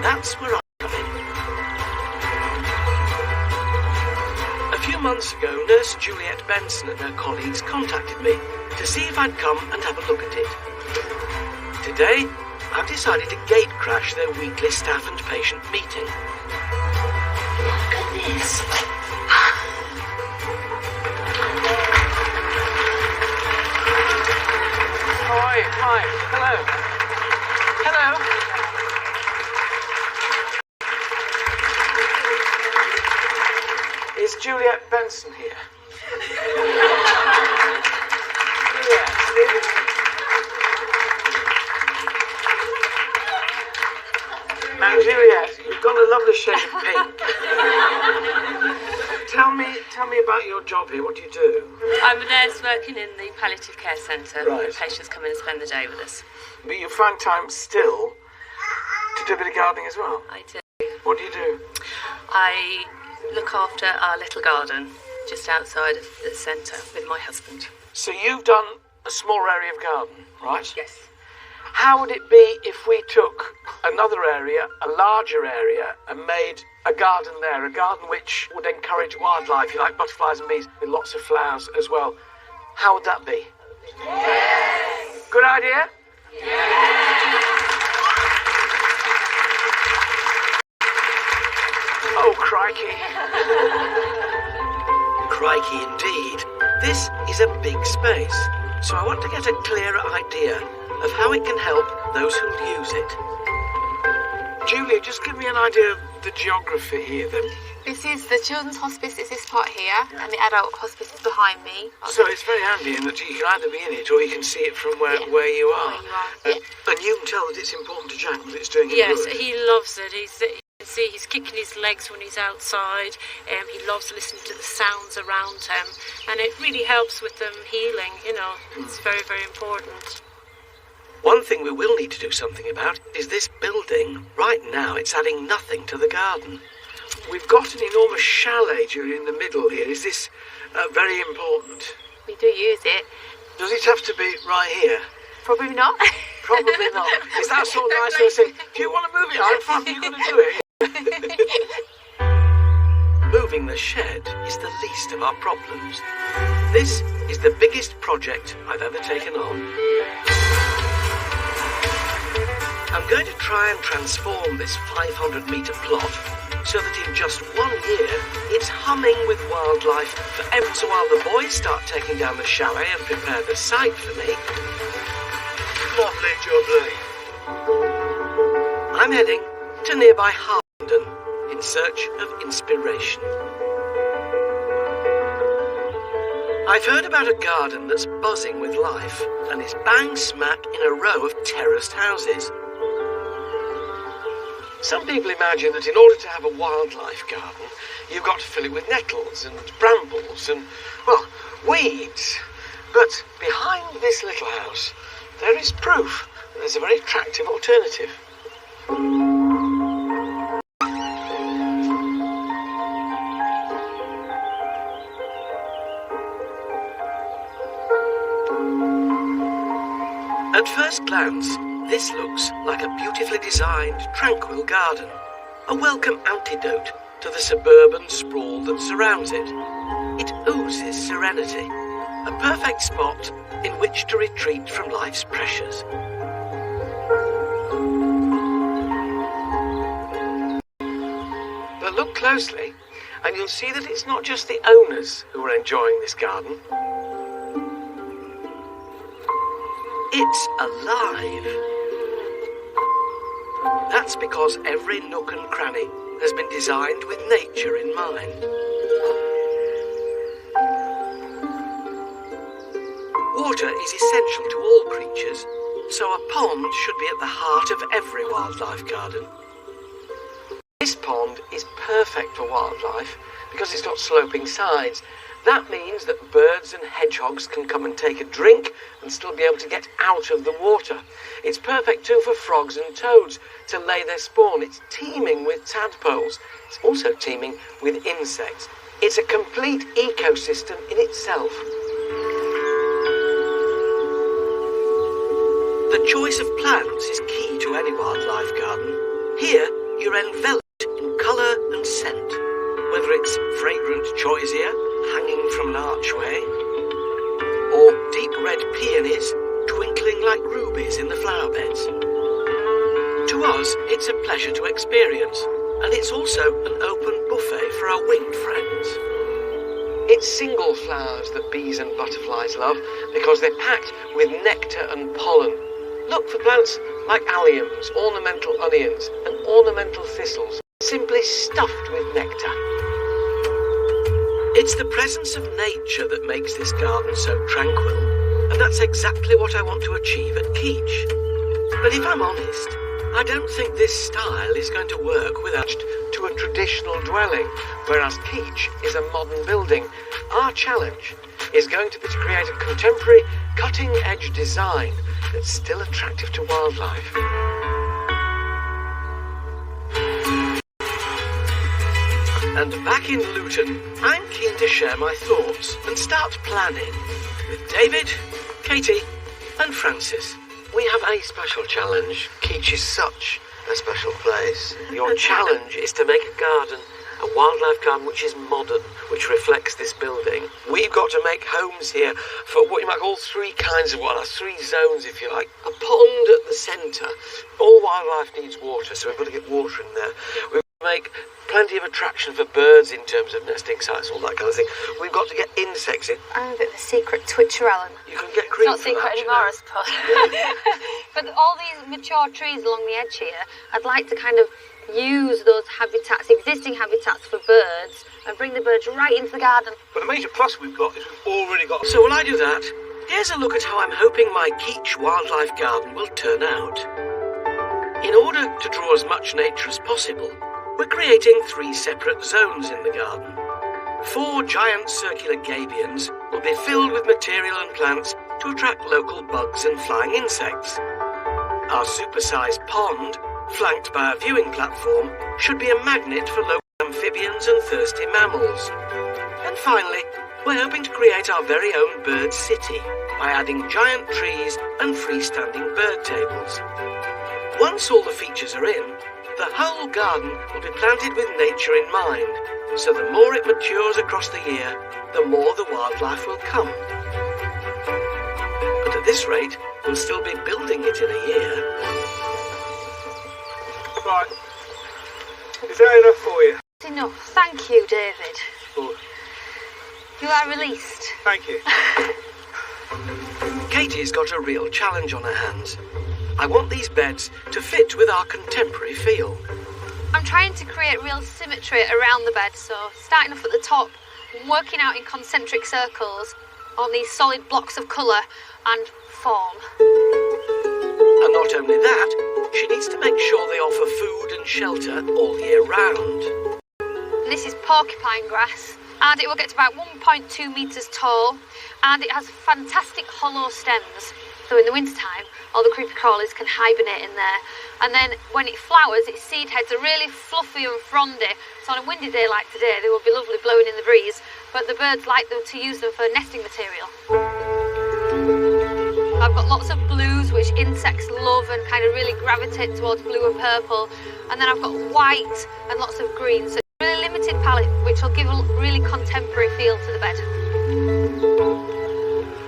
That's where I come in. A few months ago, Nurse Juliet Benson and her colleagues contacted me to see if I'd come and have a look at it. Today, I've decided to gate crash their weekly staff and patient meeting. Look at this. Hi, hello. Hello. Is Juliet Benson here? Juliet, now, Juliet, you've got a lovely shade of pink. Tell me about your job here. What do you do? I'm a nurse working in the palliative care centre. Right. Patients come in and spend the day with us. But you find time still to do a bit of gardening as well? I do. What do you do? I look after our little garden just outside of the centre with my husband. So you've done a small area of garden, right? Yes. How would it be if we took another area, a larger area, and made a garden there, a garden which would encourage wildlife, you like butterflies and bees, with lots of flowers as well? How would that be? Yes! Good idea? Yes! Oh, crikey. Crikey indeed. This is a big space, so I want to get a clearer idea of how it can help those who'll use it. Julia, just give me an idea of the geography here then. This is the children's hospice, is this part here, and the adult hospice is behind me. So it's very handy in that you can either be in it or you can see it from where you are. Where you are, And you can tell that it's important to Jack what it's doing in Yes, the wood. he loves it. You can see he's kicking his legs when he's outside. He loves listening to the sounds around him, and it really helps with them healing. It's very, very important. One thing we will need to do something about is this building. Right now, it's adding nothing to the garden. We've got an enormous chalet, Julia, in the middle here. Is this very important? We do use it. Does it have to be right here? Probably not. Probably not. Is that so nice to say, do you want to move it out front? You're going to do it. Moving the shed is the least of our problems. This is the biggest project I've ever taken on. I'm going to try and transform this 500-metre plot so that in just 1 year it's humming with wildlife forever. So while the boys start taking down the chalet and prepare the site for me, lovely jubbly, I'm heading to nearby Harlenden in search of inspiration. I've heard about a garden that's buzzing with life and is bang smack in a row of terraced houses. Some people imagine that in order to have a wildlife garden, you've got to fill it with nettles and brambles and, well, weeds. But behind this little house, there is proof that there's a very attractive alternative. At first glance, this looks like a beautifully designed, tranquil garden, a welcome antidote to the suburban sprawl that surrounds it. It oozes serenity, a perfect spot in which to retreat from life's pressures. But look closely, and you'll see that it's not just the owners who are enjoying this garden. It's alive. That's because every nook and cranny has been designed with nature in mind. Water is essential to all creatures, so a pond should be at the heart of every wildlife garden. This pond is perfect for wildlife because it's got sloping sides. That means that birds and hedgehogs can come and take a drink and still be able to get out of the water. It's perfect too for frogs and toads to lay their spawn. It's teeming with tadpoles. It's also teeming with insects. It's a complete ecosystem in itself. The choice of plants is key to any wildlife garden. Here, you're enveloped in colour and scent, whether it's fragrant choisia hanging from an archway, or deep red peonies twinkling like rubies in the flower beds. To us, it's a pleasure to experience, and it's also an open buffet for our winged friends. It's single flowers that bees and butterflies love because they're packed with nectar and pollen. Look for plants like alliums, ornamental onions, and ornamental thistles, simply stuffed with nectar. It's the presence of nature that makes this garden so tranquil, and that's exactly what I want to achieve at Keach. But if I'm honest, I don't think this style is going to work without to a traditional dwelling, whereas Keach is a modern building. Our challenge is going to be to create a contemporary, cutting-edge design that's still attractive to wildlife. And back in Luton, I'm keen to share my thoughts and start planning with David, Katie and Francis. We have a special challenge. Keach is such a special place. Your challenge is to make a garden, a wildlife garden which is modern, which reflects this building. We've got to make homes here for what you might call three kinds of wildlife, three zones if you like. A pond at the centre. All wildlife needs water, so we've got to get water in there. We've got to make plenty of attraction for birds in terms of nesting sites, all that kind of thing. We've got to get insects in. I'm a bit of a secret twitcher, Alan. You can get cream. Not secret anymore, I suppose. But all these mature trees along the edge here, I'd like to kind of use those habitats, existing habitats for birds, and bring the birds right into the garden. But the major plus we've got is we've already got... So while I do that, here's a look at how I'm hoping my Keach wildlife garden will turn out. In order to draw as much nature as possible, we're creating 3 separate zones in the garden. 4 giant circular gabions will be filled with material and plants to attract local bugs and flying insects. Our supersized pond, flanked by a viewing platform, should be a magnet for local amphibians and thirsty mammals. And finally, we're hoping to create our very own bird city by adding giant trees and freestanding bird tables. Once all the features are in, the whole garden will be planted with nature in mind, so the more it matures across the year, the more the wildlife will come. But at this rate, we'll still be building it in a year. Right. Is that enough for you? It's enough. Thank you, David. Good. You are released. Thank you. Katie's got a real challenge on her hands. I want these beds to fit with our contemporary feel. I'm trying to create real symmetry around the bed, so starting off at the top, working out in concentric circles on these solid blocks of colour and form. And not only that, she needs to make sure they offer food and shelter all year round. This is porcupine grass, and it will get to about 1.2 metres tall, and it has fantastic hollow stems. So in the wintertime, all the creepy crawlies can hibernate in there. And then when it flowers, its seed heads are really fluffy and frondy. So on a windy day like today, they will be lovely blowing in the breeze. But the birds like them to use them for nesting material. I've got lots of blues, which insects love and kind of really gravitate towards blue and purple. And then I've got white and lots of green. So it's a really limited palette, which will give a really contemporary feel to the bed.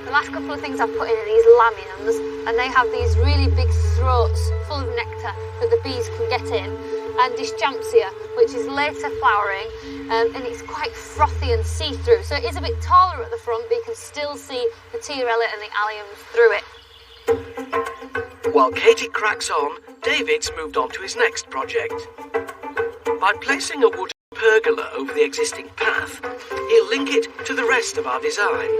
The last couple of things I've put in are these lamiums, and they have these really big throats full of nectar that the bees can get in, and Dischampsia, which is later flowering, and it's quite frothy and see-through, so it is a bit taller at the front, but you can still see the tiarella and the alliums through it. While Katie cracks on, David's moved on to his next project. By placing a wooden pergola over the existing path, he'll link it to the rest of our design.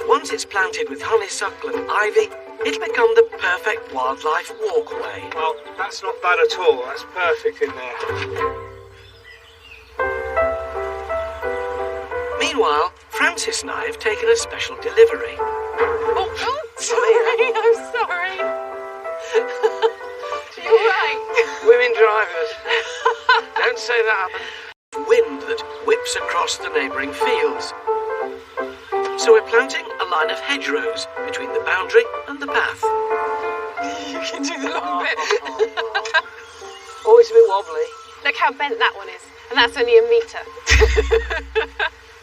Once it's planted with honeysuckle and ivy, it'll become the perfect wildlife walkway. Well, that's not bad at all. That's perfect in there. Meanwhile, Francis and I have taken a special delivery. Oh, sorry, I'm sorry. You're right. Women drivers. Don't say that, Alan. Wind that whips across the neighbouring fields. So we're planting a line of hedgerows between the boundary and the path. You can do the long bit. Oh, it's a bit wobbly. Look how bent that one is. And that's only a metre.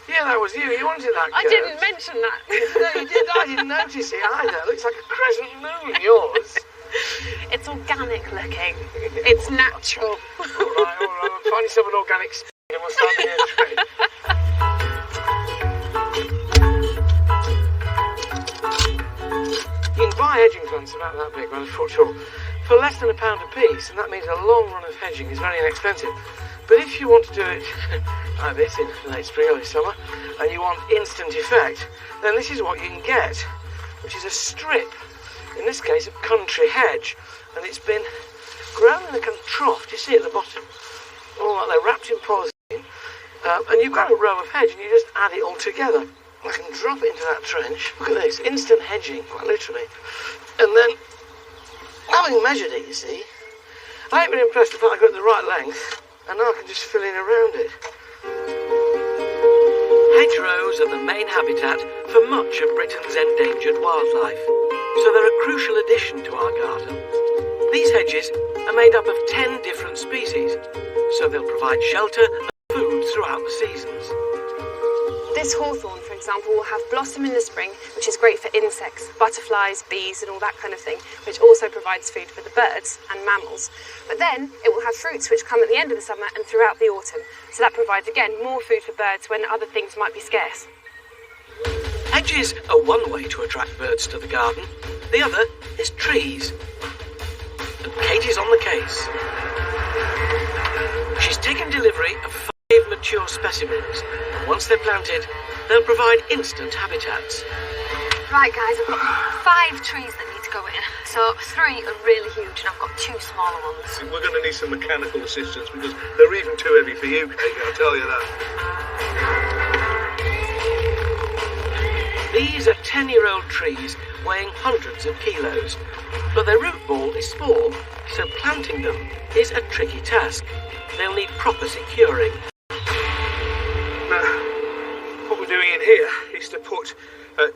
Yeah, that was you. You wanted that curve. I didn't mention that. No, you did. I didn't notice it either. It looks like a crescent moon, yours. It's organic looking. It's natural. All right. Find yourself an organic spade and we'll start the near trade. You can buy hedging plants about that big, around a foot tall, for less than £1 a piece, and that means a long run of hedging is very inexpensive. But if you want to do it like this in late spring, early summer, and you want instant effect, then this is what you can get, which is a strip, in this case, of country hedge, and it's been grown in a kind of trough. Do you see at the bottom? All right, they're wrapped in polythene, and you've got a row of hedge, and you just add it all together. I can drop it into that trench. Look at this, instant hedging, quite literally. And then, having measured it, you see, I ain't been impressed the fact I got the right length, and now I can just fill in around it. Hedgerows are the main habitat for much of Britain's endangered wildlife, so they're a crucial addition to our garden. These hedges are made up of 10 different species, so they'll provide shelter and food throughout the seasons. This hawthorn, for example, will have blossom in the spring, which is great for insects, butterflies, bees and all that kind of thing, which also provides food for the birds and mammals. But then it will have fruits which come at the end of the summer and throughout the autumn. So that provides, again, more food for birds when other things might be scarce. Hedges are one way to attract birds to the garden. The other is trees. And Katie's on the case. She's taken delivery of 5 mature specimens, and once they're planted, they'll provide instant habitats. Right, guys, I've got 5 trees that need to go in. So 3 are really huge, and I've got 2 smaller ones. We're going to need some mechanical assistance because they're even too heavy for you, Kate, I'll tell you that. These are 10-year-old trees weighing hundreds of kilos, but their root ball is small, so planting them is a tricky task. They'll need proper securing. What we're doing in here is to put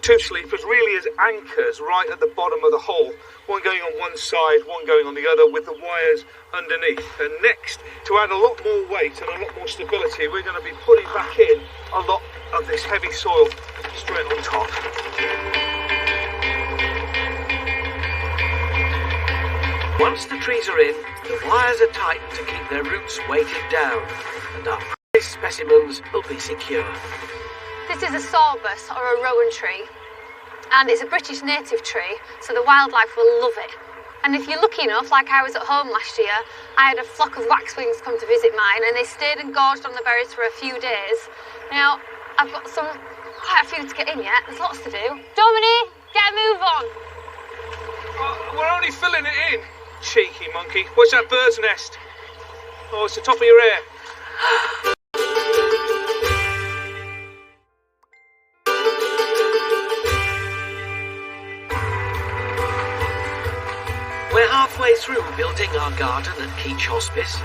2 sleepers really as anchors right at the bottom of the hole. One going on one side, one going on the other with the wires underneath. And next, to add a lot more weight and a lot more stability, we're going to be putting back in a lot of this heavy soil straight on top. Once the trees are in, the wires are tightened to keep their roots weighted down, and our prize specimens will be secure. This is a sorbus, or a rowan tree, and it's a British native tree, so the wildlife will love it. And if you're lucky enough, like I was at home last year, I had a flock of waxwings come to visit mine, and they stayed and gorged on the berries for a few days. Now, I've got quite a few to get in yet. There's lots to do. Dominic, get a move on. We're only filling it in. Cheeky monkey. What's that bird's nest? Oh, it's the top of your hair. We're halfway through building our garden at Keach Hospice.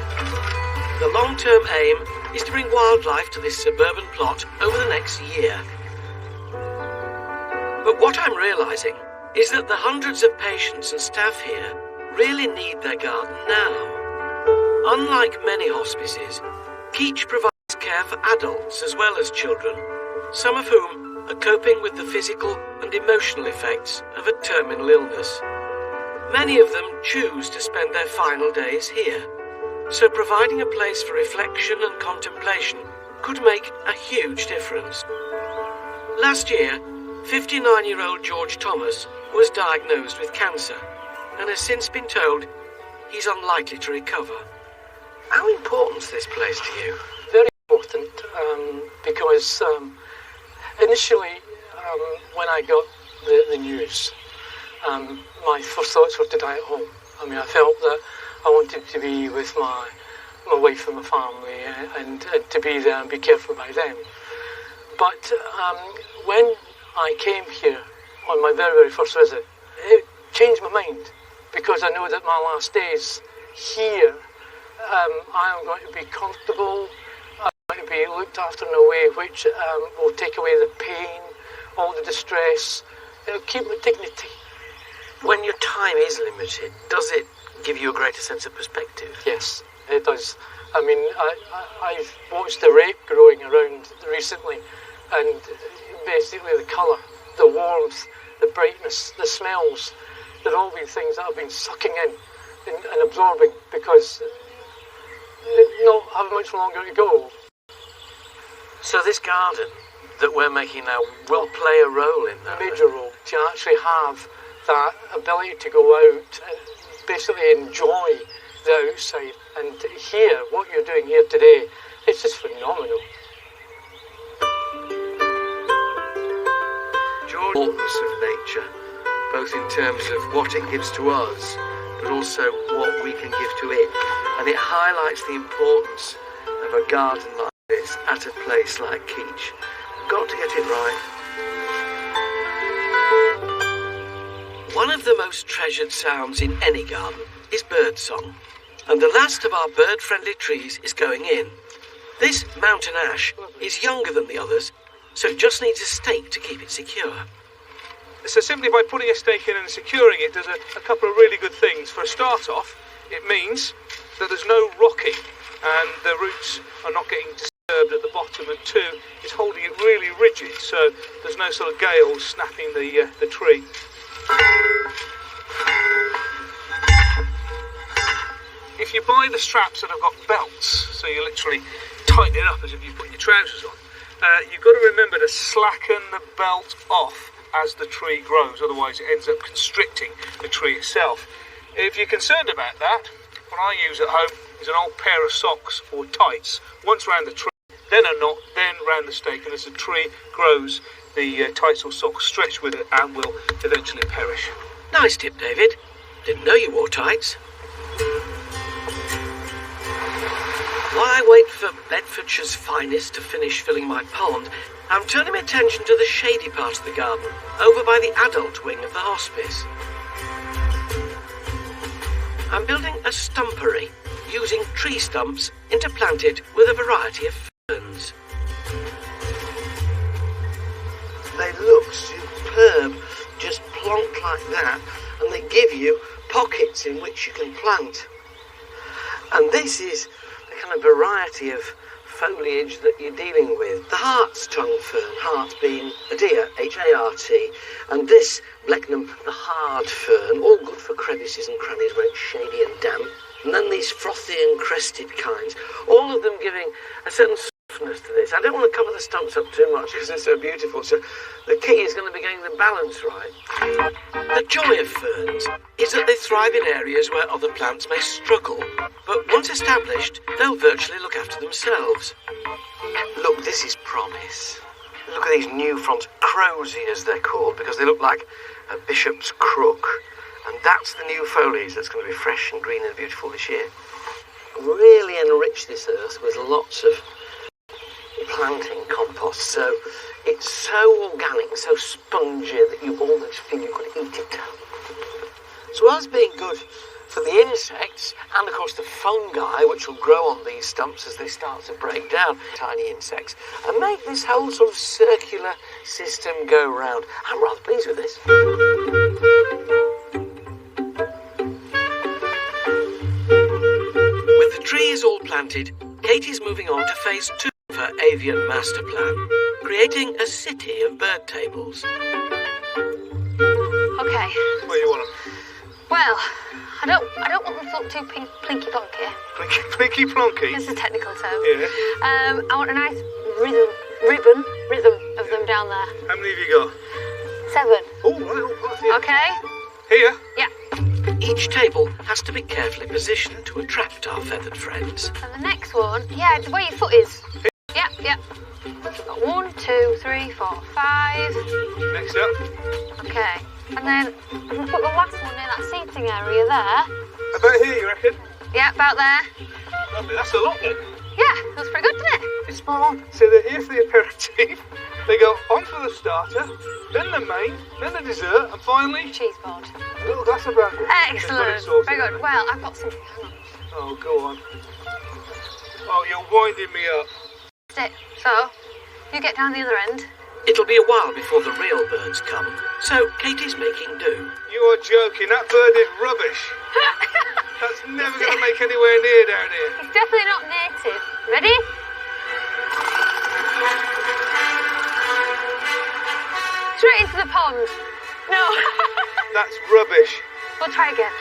The long-term aim is to bring wildlife to this suburban plot over the next year. But what I'm realising is that the hundreds of patients and staff here really need their garden now. Unlike many hospices, Keach provides care for adults as well as children, some of whom are coping with the physical and emotional effects of a terminal illness. Many of them choose to spend their final days here, so providing a place for reflection and contemplation could make a huge difference. Last year, 59-year-old George Thomas was diagnosed with cancer and has since been told he's unlikely to recover. How important is this place to you? Very important, because initially when I got the news, my first thoughts were to die at home. I mean, I felt that I wanted to be with my wife and my family and to be there and be cared for by them. But when I came here on my very, very first visit, it changed my mind, because I know that my last days here, I am going to be comfortable, I'm going to be looked after in a way which will take away the pain, all the distress, it'll keep my dignity. When your time is limited, does it give you a greater sense of perspective? Yes, It does. I mean, I've watched the rape growing around recently, and basically the colour, the warmth, the brightness, the smells, they've all been things that I've been sucking in and absorbing because they don't have much longer to go. So this garden that we're making now will play a role in that? A major role, to actually have that ability to go out and basically enjoy the outside and hear what you're doing here today. It's just phenomenal. The importance of nature, both in terms of what it gives to us, but also what we can give to it. And it highlights the importance of a garden like this at a place like Keach. Got to get it right. One of the most treasured sounds in any garden is birdsong. And the last of our bird-friendly trees is going in. This mountain ash is younger than the others, so it just needs a stake to keep it secure. So simply by putting a stake in and securing it does a couple of really good things. For a start off, it means that there's no rocking and the roots are not getting disturbed at the bottom, and two, it's holding it really rigid, so there's no sort of gale snapping the tree. If you buy the straps that have got belts, so you literally tighten it up as if you put your trousers on, you've got to remember to slacken the belt off as the tree grows, otherwise it ends up constricting the tree itself. If you're concerned about that, what I use at home is an old pair of socks or tights, once round the tree, then a knot, then round the stake, and as the tree grows, the tights or socks stretch with it and will eventually perish. Nice tip, David. Didn't know you wore tights. While I wait for Bedfordshire's finest to finish filling my pond, I'm turning my attention to the shady part of the garden, over by the adult wing of the hospice. I'm building a stumpery, using tree stumps interplanted with a variety of ferns. They look superb, just plonked like that, and they give you pockets in which you can plant. And this is the kind of variety of foliage that you're dealing with. The hart's tongue fern, hart being a deer, H-A-R-T, and this Blechnum, the hard fern, all good for crevices and crannies where it's shady and damp. And then these frothy and crested kinds, all of them giving a certain softness to this. I don't want to cover the stumps up too much because they're so beautiful, so the key is going to be getting the balance right. The joy of ferns is that they thrive in areas where other plants may struggle, but once established, they'll virtually look after themselves. Look, this is promise. Look at these new fronds, crowsy as they're called, because they look like a bishop's crook. And that's the new foliage that's going to be fresh and green and beautiful this year. Really enrich this earth with lots of planting compost, so it's so organic, so spongy that you almost feel you could eat it. So as being good for the insects, and of course the fungi, which will grow on these stumps as they start to break down, tiny insects, and make this whole sort of circular system go round. I'm rather pleased with this. With the trees all planted, Katie's moving on to phase 2 of her avian master plan, creating a city of bird tables. Okay. Where you want them? Well, I don't want them to look too plinky plonky. Plinky plonky? It's a technical term. Yeah. I want a nice rhythm of them down there. How many have you got? 7. Oh, right, all part here. Okay? Here? Yeah. Each table has to be carefully positioned to attract our feathered friends. And the next one, yeah, where your foot is. Yeah. Got 1, 2, 3, 4, 5. Next up. Okay. And then I'm going to put the last one near that seating area there. About here, you reckon? Yeah, about there. Lovely, that's a lot then. Yeah, that's pretty good, doesn't it? It's spot on. So they're here for the aperitif, they go on for the starter, then the main, then the dessert, and finally... Cheese board. A little glass of brandy. Excellent. Very good. Well, I've got something. Hang on. Oh, go on. Oh, you're winding me up. That's it. So, you get down the other end. It'll be a while before the real birds come, so Katie's making do. You are joking. That bird is rubbish. That's never going to make anywhere near down here. It's definitely not native. Ready? Straight into the pond. No. That's rubbish. We'll try again.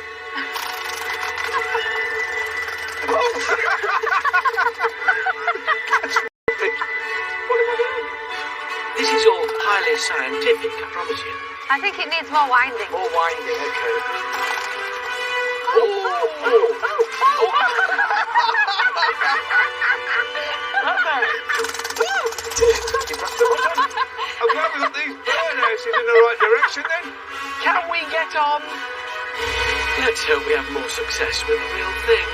This is all highly scientific, I promise you. I think it needs more winding. More winding, okay. I'm glad we got these birdhouses in the right direction then. Can we get on? Let's hope we have more success with the real thing.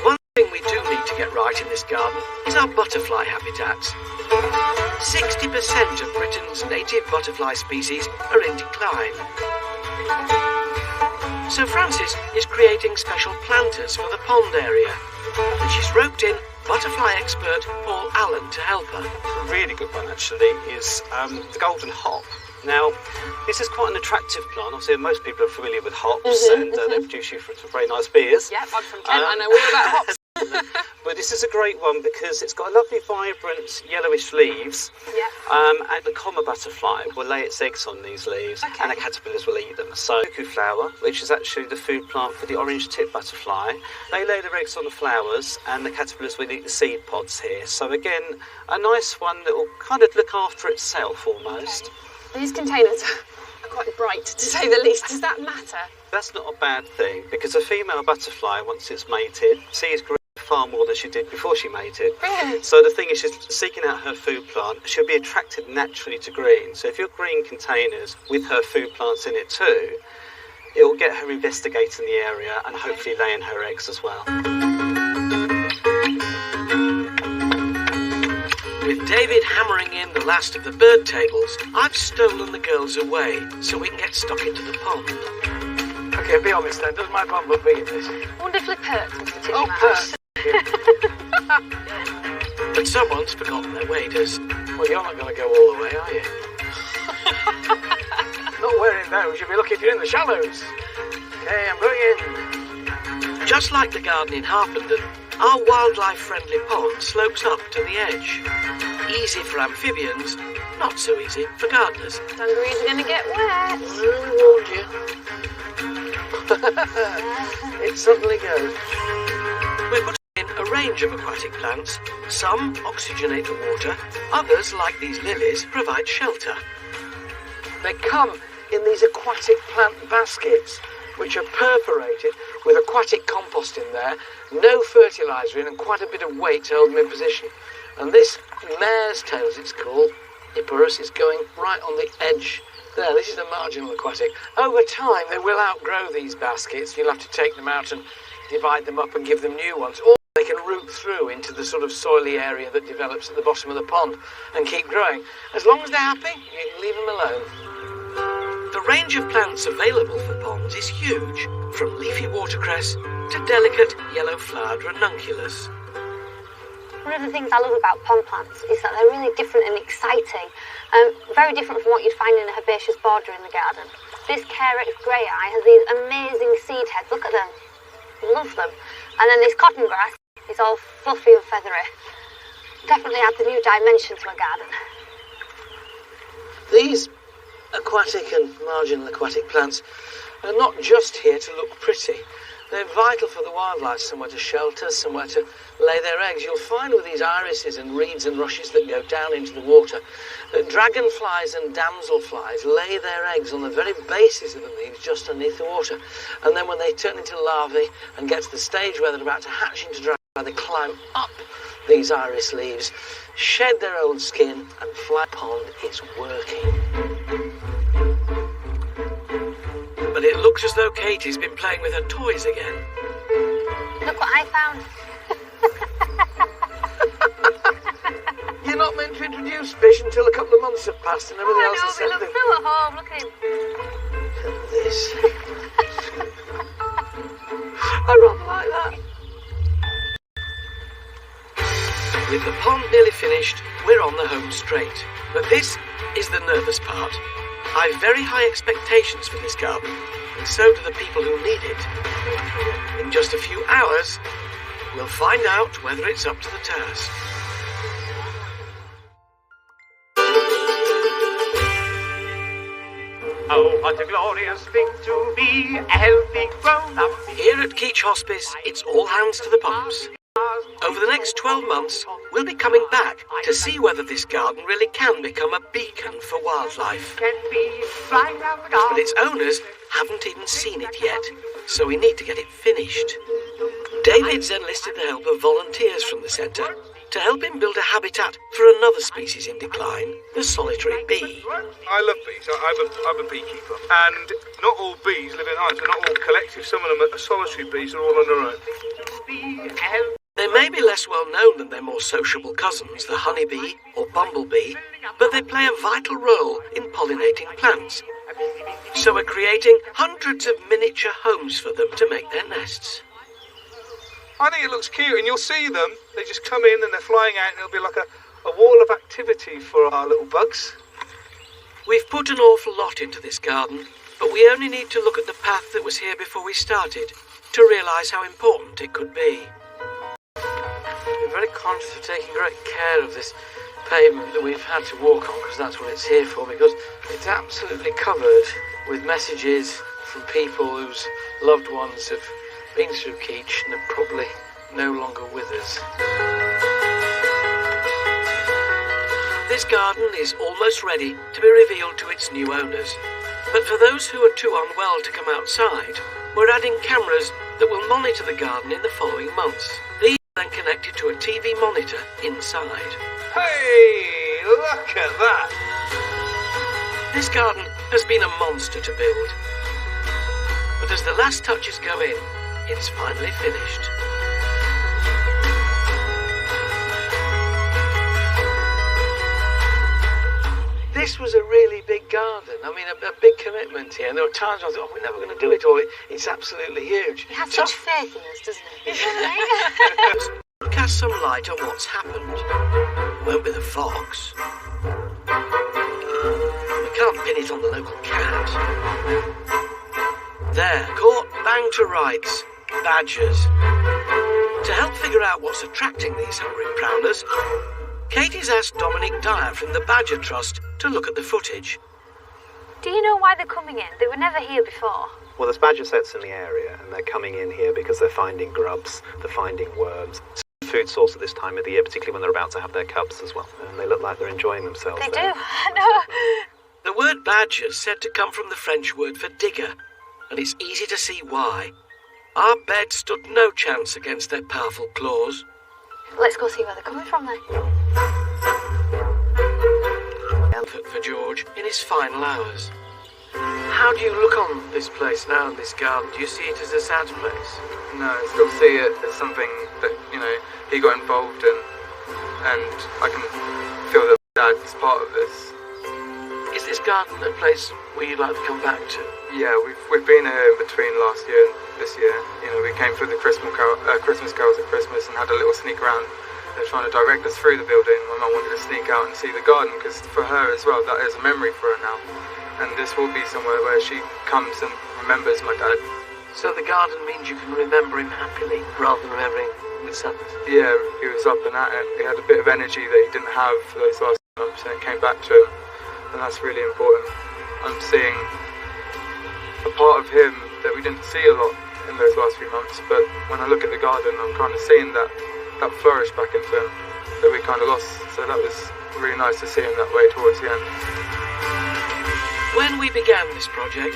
One thing we do need to get right in this garden is our butterfly habitats. 60% of Britain's native butterfly species are in decline. So Frances is creating special planters for the pond area. And she's roped in butterfly expert Paul Allen to help her. A really good one, actually, is the golden hop. Now, this is quite an attractive plant. Obviously, most people are familiar with hops, and they produce you some very nice beers. Yep, I'm from Kent. I know all about hops. But this is a great one because it's got lovely, vibrant, yellowish leaves. Yep. And the comma butterfly will lay its eggs on these leaves, Okay. and the caterpillars will eat them. So, cuckoo flower, which is actually the food plant for the orange-tipped butterfly, they lay their eggs on the flowers, and the caterpillars will eat the seed pods here. So again, a nice one that will kind of look after itself almost. Okay. These containers are quite bright, to say the least. Does that matter? That's not a bad thing, because a female butterfly, once it's mated, sees green far more than she did before she mated. Really? So the thing is, she's seeking out her food plant. She'll be attracted naturally to green. So if you're green containers with her food plants in it too, it will get her investigating the area and hopefully laying her eggs as well. With David hammering in the last of the bird tables, I've stolen the girls away so we can get stuck into the pond. Okay, be honest then, does my pond look big in this? Wonderfully perked, Mr. Oh, Titchmarsh. But someone's forgotten their waders. Well, you're not going to go all the way, are you? Not wearing those, you'll be lucky if you're in the shallows. Okay, I'm going in. Just like the garden in Harpenden, our wildlife-friendly pond slopes up to the edge. Easy for amphibians, not so easy for gardeners. Dungarees are going to get wet. I warned you. It suddenly goes. We're putting in a range of aquatic plants. Some oxygenate the water, others, like these lilies, provide shelter. They come in these aquatic plant baskets, which are perforated with aquatic compost in there, no fertiliser in, and quite a bit of weight to hold them in position. And this mare's tail, as it's called, Epirus, is going right on the edge there. This is a marginal aquatic. Over time, they will outgrow these baskets. You'll have to take them out and divide them up and give them new ones. Or they can root through into the sort of soily area that develops at the bottom of the pond and keep growing. As long as they're happy, you can leave them alone. The range of plants available for ponds is huge, from leafy watercress to delicate yellow-flowered ranunculus. One of the things I love about pond plants is that they're really different and exciting. Very different from what you'd find in a herbaceous border in the garden. This Carex grey eye has these amazing seed heads. Look at them. Love them. And then this cotton grass is all fluffy and feathery. Definitely adds a new dimension to a garden. These aquatic and marginal aquatic plants are not just here to look pretty. They're vital for the wildlife, somewhere to shelter, somewhere to lay their eggs. You'll find with these irises and reeds and rushes that go down into the water that dragonflies and damselflies lay their eggs on the very bases of the leaves just underneath the water. And then when they turn into larvae and get to the stage where they're about to hatch into dragonfly, they climb up these iris leaves, shed their old skin, and fly pond is working. But it looks as though Katie's been playing with her toys again. Look what I found. You're not meant to introduce fish until a couple of months have passed and everything else is He looks so at home. Look at him. Look at this. I rather like that. With the pond nearly finished, we're on the home straight. But this is the nervous part. I've very high expectations for this garden, and so do the people who need it. In just a few hours, we'll find out whether it's up to the task. Oh, what a glorious thing to be a healthy grown-up. Here at Keach Hospice, it's all hands to the pumps. Over the next 12 months, we'll be coming back to see whether this garden really can become a beacon for wildlife. Can be flying down the garden. But its owners haven't even seen it yet, so we need to get it finished. David's enlisted the help of volunteers from the centre to help him build a habitat for another species in decline, the solitary bee. I love bees. I'm a beekeeper. And not all bees live in hives. They're not all collective. Some of them are solitary bees. They're all on their own. They may be less well known than their more sociable cousins, the honeybee or bumblebee, but they play a vital role in pollinating plants. So we're creating hundreds of miniature homes for them to make their nests. I think it looks cute, and you'll see them. They just come in and they're flying out, and it'll be like a wall of activity for our little bugs. We've put an awful lot into this garden, but we only need to look at the path that was here before we started to realise how important it could be. We're very conscious of taking great care of this pavement that we've had to walk on, because that's what it's here for, because it's absolutely covered with messages from people whose loved ones have been through Keach and are probably no longer with us. This garden is almost ready to be revealed to its new owners. But for those who are too unwell to come outside, we're adding cameras that will monitor the garden in the following months. These are then connected to a TV monitor inside. Hey, look at that! This garden has been a monster to build. But as the last touches go in, it's finally finished. This was a really big garden. I mean, a big commitment here. And there were times I thought, we're never going to do it all. It's absolutely huge. He has such faith in us, doesn't he? Cast some light on what's happened. Won't be the fox. We can't pin it on the local cat. There, caught bang to rights. Badgers. To help figure out what's attracting these hungry prowlers, Katie's asked Dominic Dyer from the Badger Trust to look at the footage. Do you know why they're coming in? They were never here before. Well, there's badger sets in the area, and they're coming in here because they're finding grubs, they're finding worms. It's a food source at this time of the year, particularly when they're about to have their cubs as well. And they look like they're enjoying themselves. They there. do, I know. The word badger is said to come from the French word for digger, and it's easy to see why. Our bed stood no chance against their powerful claws. Let's go see where they're coming from then. For George in his final hours. How do you look on this place now, in this garden? Do you see it as a sad place? No, I still see it as something that, he got involved in, and I can feel that Dad's part of this. Is this garden a place where you'd like to come back to? Yeah, we've been here in between last year and this year. We came through the Christmas carols at Christmas and had a little sneak around. They're trying to direct us through the building. My mum wanted to sneak out and see the garden, because for her as well, that is a memory for her now. And this will be somewhere where she comes and remembers my dad. So the garden means you can remember him happily, rather than remembering with sadness? Yeah, he was up and at it. He had a bit of energy that he didn't have for those last months, and it came back to him. And that's really important. I'm seeing a part of him that we didn't see a lot in those last few months, but when I look at the garden, I'm kind of seeing that flourish back into him that we kind of lost. So that was really nice to see him that way towards the end. When we began this project,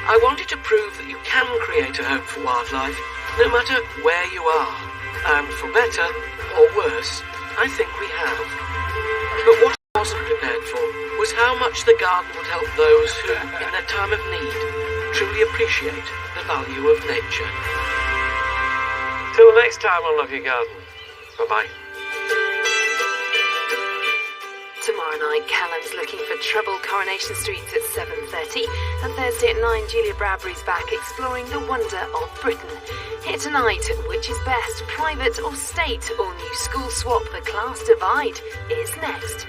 I wanted to prove that you can create a home for wildlife, no matter where you are. And for better or worse, I think we have. But what I wasn't prepared for was how much the garden would help those who, in their time of need, truly appreciate the value of nature. Till next time on Love Your Garden. Bye-bye. Tomorrow night, Callum's looking for trouble Coronation Street at 7:30. And Thursday at 9, Julia Bradbury's back exploring the wonder of Britain. Here tonight, which is best, private or state, or new school swap, the class divide, is next.